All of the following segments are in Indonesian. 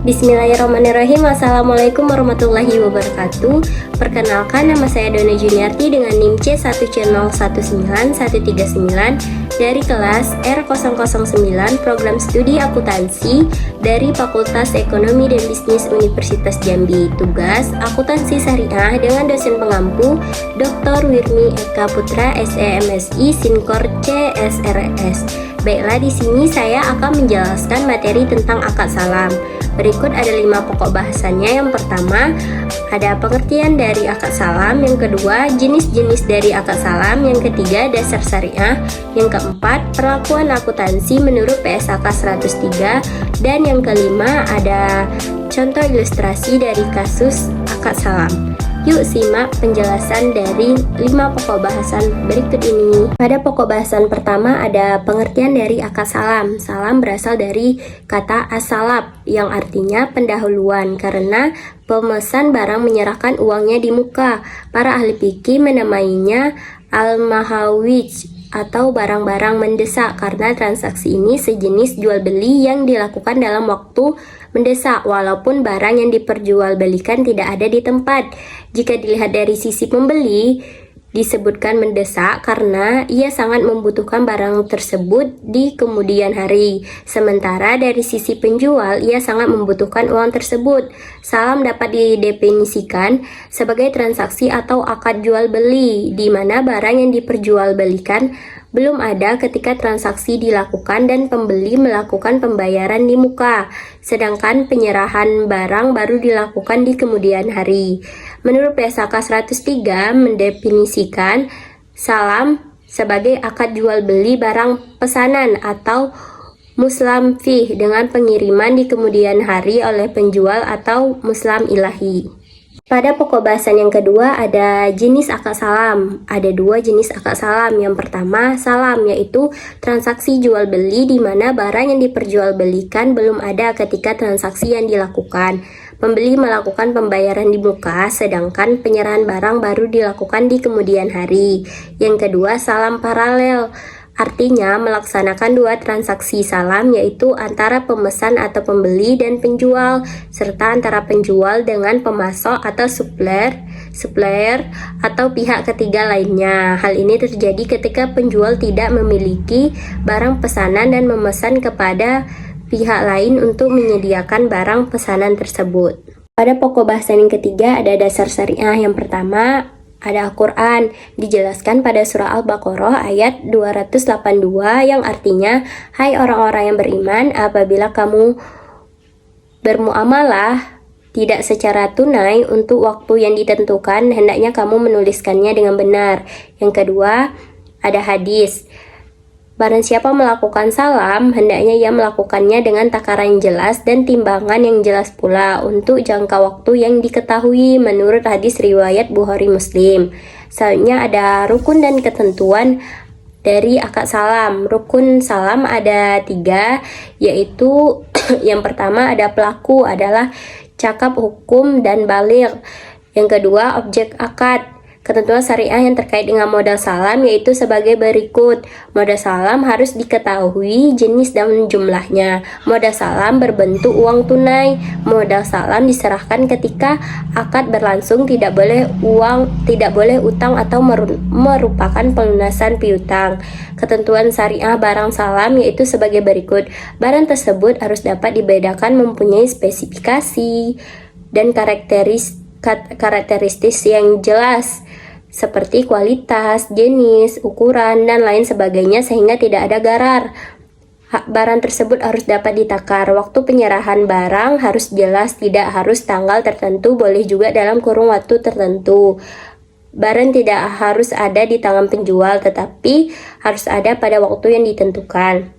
Bismillahirrahmanirrahim. Assalamualaikum warahmatullahi wabarakatuh. Perkenalkan, nama saya Dona Juniarti dengan NIM C1C019139 dari kelas R009 Program Studi Akuntansi dari Fakultas Ekonomi dan Bisnis Universitas Jambi. Tugas Akuntansi Syariah dengan dosen pengampu Dr. Wirmi Eka Putra SEMSI Sinkor CSRS. Baiklah, di sini saya akan menjelaskan materi tentang akad salam. Berikut ada 5 pokok bahasannya. Yang pertama, ada pengertian dari akad salam. Yang kedua, jenis-jenis dari akad salam. Yang ketiga, dasar syariah. Yang keempat, perlakuan akuntansi menurut PSAK 103. Dan yang kelima, ada contoh ilustrasi dari kasus akad salam. Yuk simak penjelasan dari 5 pokok bahasan berikut ini. Pada pokok bahasan pertama ada pengertian dari akad salam. Salam berasal dari kata as-salab yang artinya pendahuluan karena pemesan barang menyerahkan uangnya di muka. Para ahli fikih menamainya al-mahawij atau barang-barang mendesak karena transaksi ini sejenis jual beli yang dilakukan dalam waktu mendesak walaupun barang yang diperjualbelikan tidak ada di tempat. Jika dilihat dari sisi pembeli, disebutkan mendesak karena ia sangat membutuhkan barang tersebut di kemudian hari. Sementara dari sisi penjual, ia sangat membutuhkan uang tersebut. Salam dapat didefinisikan sebagai transaksi atau akad jual beli di mana barang yang diperjualbelikan belum ada ketika transaksi dilakukan dan pembeli melakukan pembayaran di muka, sedangkan penyerahan barang baru dilakukan di kemudian hari. Menurut PSAK 103 mendefinisikan salam sebagai akad jual beli barang pesanan atau muslam fih dengan pengiriman di kemudian hari oleh penjual atau muslam ilahi. Pada pokok bahasan yang kedua ada jenis akad salam. Ada 2 jenis akad salam. Yang pertama, salam yaitu transaksi jual beli di mana barang yang diperjualbelikan belum ada ketika transaksi yang dilakukan. Pembeli melakukan pembayaran di muka, sedangkan penyerahan barang baru dilakukan di kemudian hari. Yang kedua, salam paralel. Artinya melaksanakan 2 transaksi salam yaitu antara pemesan atau pembeli dan penjual serta antara penjual dengan pemasok atau supplier atau pihak ketiga lainnya. Hal ini terjadi ketika penjual tidak memiliki barang pesanan dan memesan kepada pihak lain untuk menyediakan barang pesanan tersebut. Pada pokok bahasan yang ketiga ada dasar syariah. Yang pertama ada Al-Quran, dijelaskan pada surah Al-Baqarah ayat 282 yang artinya, hai orang-orang yang beriman, apabila kamu bermuamalah tidak secara tunai untuk waktu yang ditentukan, hendaknya kamu menuliskannya dengan benar. Yang kedua, ada hadis. Barang siapa melakukan salam, hendaknya ia melakukannya dengan takaran yang jelas dan timbangan yang jelas pula untuk jangka waktu yang diketahui menurut hadis riwayat Bukhari Muslim. Selanjutnya ada rukun dan ketentuan dari akad salam. Rukun salam ada 3, yaitu yang pertama ada pelaku adalah cakap, hukum, dan baligh. Yang kedua objek akad. Ketentuan syariah yang terkait dengan modal salam yaitu sebagai berikut. Modal salam harus diketahui jenis dan jumlahnya. Modal salam berbentuk uang tunai. Modal salam diserahkan ketika akad berlangsung, tidak boleh utang atau merupakan pelunasan piutang. Ketentuan syariah barang salam yaitu sebagai berikut. Barang tersebut harus dapat dibedakan mempunyai spesifikasi dan karakteristik yang jelas seperti kualitas, jenis, ukuran, dan lain sebagainya sehingga tidak ada garar. Barang tersebut harus dapat ditakar. Waktu penyerahan barang harus jelas, tidak harus tanggal tertentu, boleh juga dalam kurun waktu tertentu. Barang tidak harus ada di tangan penjual, tetapi harus ada pada waktu yang ditentukan.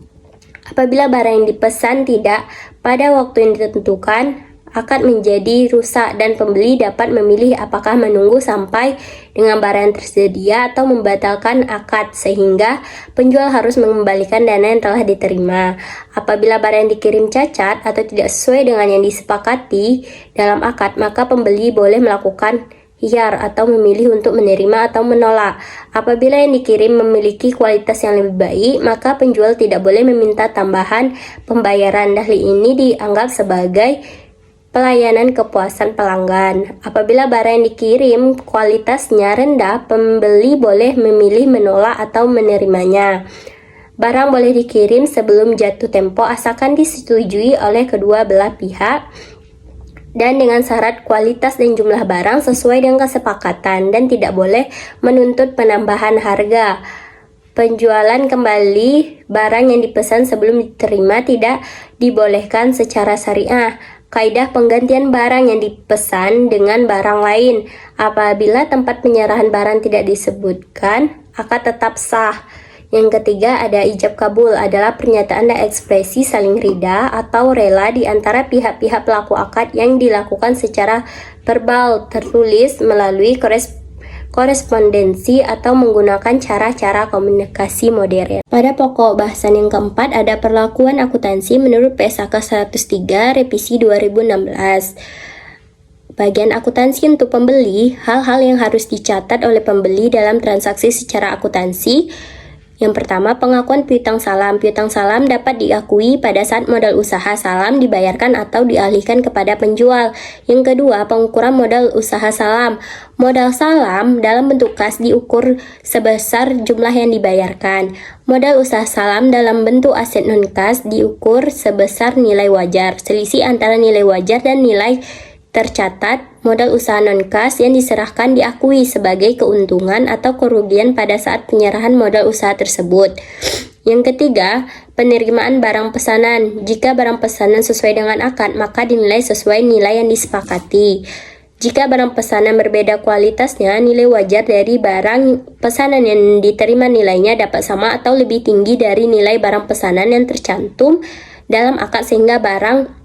Apabila barang yang dipesan tidak pada waktu yang ditentukan, akad menjadi rusak dan pembeli dapat memilih apakah menunggu sampai dengan barang yang tersedia atau membatalkan akad sehingga penjual harus mengembalikan dana yang telah diterima. Apabila barang yang dikirim cacat atau tidak sesuai dengan yang disepakati dalam akad, maka pembeli boleh melakukan khiyar atau memilih untuk menerima atau menolak. Apabila yang dikirim memiliki kualitas yang lebih baik, maka penjual tidak boleh meminta tambahan pembayaran. Dalil ini dianggap sebagai Pelayanan kepuasan pelanggan. Apabila barang yang dikirim kualitasnya rendah, pembeli boleh memilih menolak atau menerimanya. Barang boleh dikirim sebelum jatuh tempo asalkan disetujui oleh kedua belah pihak dan dengan syarat kualitas dan jumlah barang sesuai dengan kesepakatan dan tidak boleh menuntut penambahan harga. Penjualan kembali barang yang dipesan sebelum diterima tidak dibolehkan secara syariah. Kaidah penggantian barang yang dipesan dengan barang lain. Apabila tempat penyerahan barang tidak disebutkan, akad tetap sah. Yang ketiga ada ijab kabul, adalah pernyataan dan ekspresi saling ridha atau rela di antara pihak-pihak pelaku akad yang dilakukan secara verbal, tertulis melalui korespondensi atau menggunakan cara-cara komunikasi modern. Pada pokok bahasan yang keempat ada perlakuan akuntansi menurut PSAK 103 revisi 2016. Bagian akuntansi untuk pembeli, hal-hal yang harus dicatat oleh pembeli dalam transaksi secara akuntansi. Yang pertama, pengakuan piutang salam. Piutang salam dapat diakui pada saat modal usaha salam dibayarkan atau dialihkan kepada penjual. Yang kedua, pengukuran modal usaha salam. Modal salam dalam bentuk kas diukur sebesar jumlah yang dibayarkan. Modal usaha salam dalam bentuk aset non-kas diukur sebesar nilai wajar. Selisih antara nilai wajar dan nilai tercatat modal usaha non-kas yang diserahkan diakui sebagai keuntungan atau kerugian pada saat penyerahan modal usaha tersebut. Yang ketiga, penerimaan barang pesanan. Jika barang pesanan sesuai dengan akad, maka dinilai sesuai nilai yang disepakati. Jika barang pesanan berbeda kualitasnya, nilai wajar dari barang pesanan yang diterima nilainya dapat sama atau lebih tinggi dari nilai barang pesanan yang tercantum dalam akad sehingga barang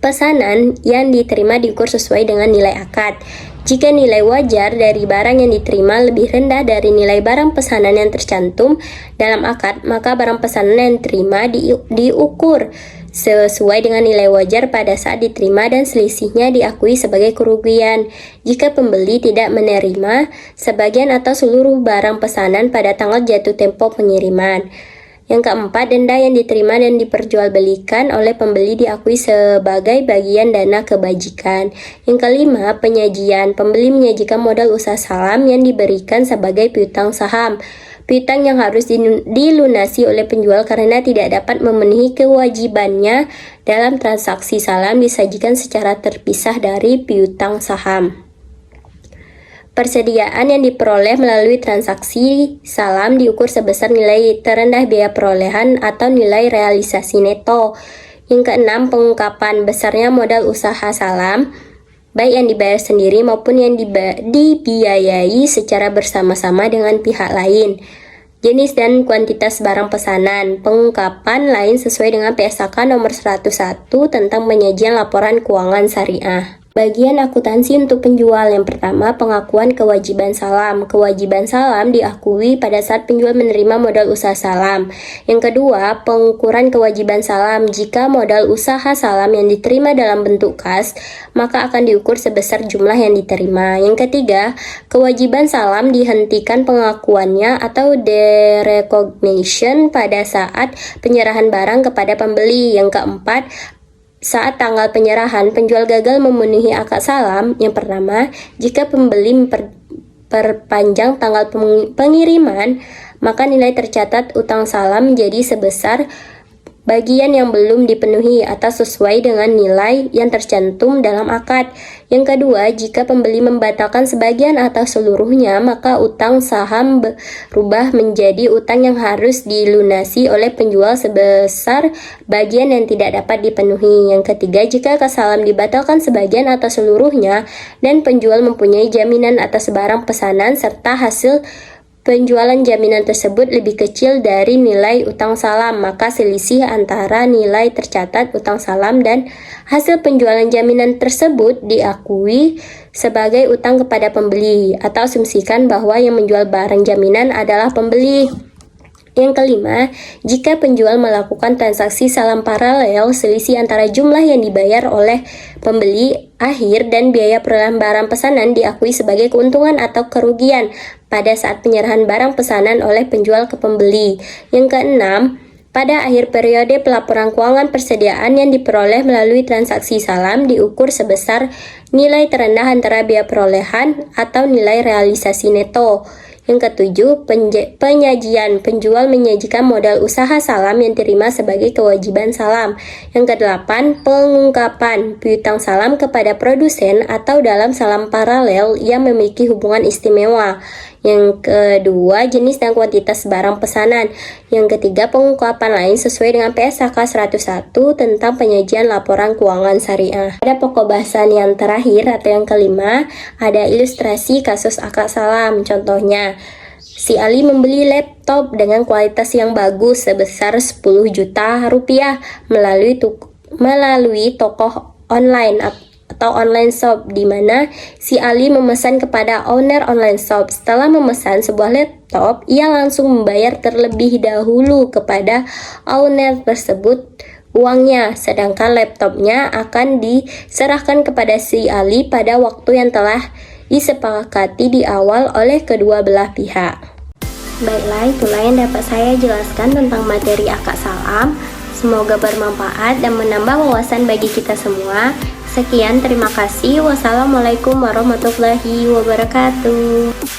pesanan yang diterima diukur sesuai dengan nilai akad. Jika nilai wajar dari barang yang diterima lebih rendah dari nilai barang pesanan yang tercantum dalam akad, maka barang pesanan yang diterima diukur sesuai dengan nilai wajar pada saat diterima dan selisihnya diakui sebagai kerugian. Jika pembeli tidak menerima sebagian atau seluruh barang pesanan pada tanggal jatuh tempo pengiriman. Yang keempat, denda yang diterima dan diperjualbelikan oleh pembeli diakui sebagai bagian dana kebajikan. Yang kelima, penyajian. Pembeli menyajikan modal usaha salam yang diberikan sebagai piutang saham. Piutang yang harus dilunasi oleh penjual karena tidak dapat memenuhi kewajibannya dalam transaksi salam disajikan secara terpisah dari piutang saham. Persediaan yang diperoleh melalui transaksi salam diukur sebesar nilai terendah biaya perolehan atau nilai realisasi neto. Yang keenam, pengungkapan besarnya modal usaha salam, baik yang dibayar sendiri maupun yang dibiayai secara bersama-sama dengan pihak lain. Jenis dan kuantitas barang pesanan. Pengungkapan lain sesuai dengan PSAK nomor 101 tentang penyajian laporan keuangan syariah. Bagian akuntansi untuk penjual. Yang pertama, pengakuan kewajiban salam. Kewajiban salam diakui pada saat penjual menerima modal usaha salam. Yang kedua, pengukuran kewajiban salam. Jika modal usaha salam yang diterima dalam bentuk kas, maka akan diukur sebesar jumlah yang diterima. Yang ketiga, kewajiban salam dihentikan pengakuannya atau derecognition pada saat penyerahan barang kepada pembeli. Yang keempat, saat tanggal penyerahan, penjual gagal memenuhi akad salam. Yang pertama, jika pembeli memperpanjang tanggal pengiriman, maka nilai tercatat utang salam menjadi sebesar bagian yang belum dipenuhi atau sesuai dengan nilai yang tercantum dalam akad. Yang kedua, jika pembeli membatalkan sebagian atau seluruhnya, maka utang saham berubah menjadi utang yang harus dilunasi oleh penjual sebesar bagian yang tidak dapat dipenuhi. Yang ketiga, jika kas salam dibatalkan sebagian atau seluruhnya dan penjual mempunyai jaminan atas barang pesanan serta hasil penjualan jaminan tersebut lebih kecil dari nilai utang salam, maka selisih antara nilai tercatat utang salam dan hasil penjualan jaminan tersebut diakui sebagai utang kepada pembeli, atau asumsikan bahwa yang menjual barang jaminan adalah pembeli. Yang kelima, jika penjual melakukan transaksi salam paralel, selisih antara jumlah yang dibayar oleh pembeli akhir dan biaya perolehan barang pesanan diakui sebagai keuntungan atau kerugian pada saat penyerahan barang pesanan oleh penjual ke pembeli. Yang keenam, Pada akhir periode, pelaporan keuangan persediaan yang diperoleh melalui transaksi salam diukur sebesar nilai terendah antara biaya perolehan atau nilai realisasi neto. Yang ketujuh, penyajian. Penjual menyajikan modal usaha salam yang diterima sebagai kewajiban salam. Yang kedelapan, pengungkapan piutang salam kepada produsen atau dalam salam paralel yang memiliki hubungan istimewa. Yang kedua, jenis dan kuantitas barang pesanan. Yang ketiga, pengungkapan lain sesuai dengan PSAK 101 tentang penyajian laporan keuangan syariah. Pada pokok bahasan yang terakhir atau yang kelima, ada ilustrasi kasus akad salam. Contohnya, si Ali membeli laptop dengan kualitas yang bagus sebesar 10 juta rupiah melalui toko online atau online shop, di mana si Ali memesan kepada owner online shop. Setelah memesan sebuah laptop, ia langsung membayar terlebih dahulu kepada owner tersebut uangnya, sedangkan laptopnya akan diserahkan kepada si Ali pada waktu yang telah disepakati di awal oleh kedua belah pihak. Baiklah, itulah yang dapat saya jelaskan tentang materi akad salam. Semoga bermanfaat dan menambah wawasan bagi kita semua. Sekian, terima kasih. Wassalamualaikum warahmatullahi wabarakatuh.